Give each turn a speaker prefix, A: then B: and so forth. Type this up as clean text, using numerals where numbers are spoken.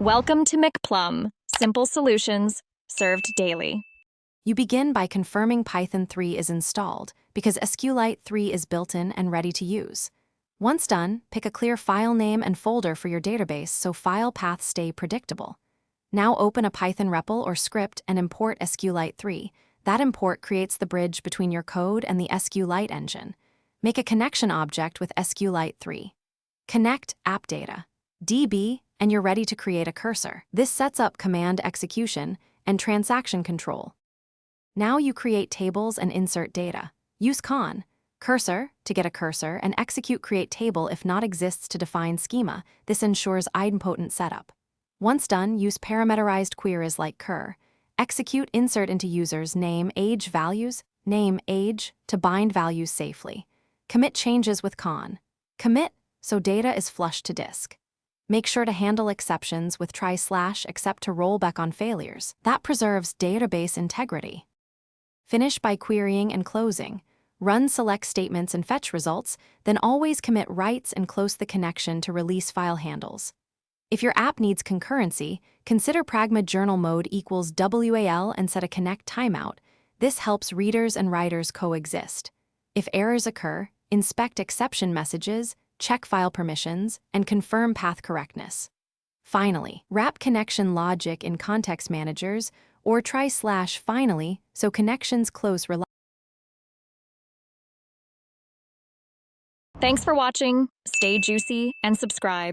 A: Welcome to McPlum, simple solutions served daily.
B: You begin by confirming Python 3 is installed because Sqlite 3 is built in and ready to use. Once done, pick a clear file name and folder for your database so file paths stay predictable. Now open a Python REPL or script and import Sqlite 3. That import creates the bridge between your code and the Sqlite engine. Make a connection object with Sqlite 3. Connect app data, DB, and you're ready to create a cursor. This sets up command execution and transaction control. Now you create tables and insert data. Use cursor to get a cursor and execute create table if not exists to define schema. This ensures idempotent setup. Once done, use parameterized queries like cur. Execute insert into users name age values, name age to bind values safely. Commit changes with commit so data is flushed to disk. Make sure to handle exceptions with try/except to roll back on failures. That preserves database integrity. Finish by querying and closing. Run select statements and fetch results, then always commit writes and close the connection to release file handles. If your app needs concurrency, consider Pragma journal mode equals WAL and set a connect timeout. This helps readers and writers coexist. If errors occur, inspect exception messages, check file permissions, and confirm path correctness. Finally, wrap connection logic in context managers or try/finally so connections close reliably.
A: Thanks for watching. Stay juicy and subscribe.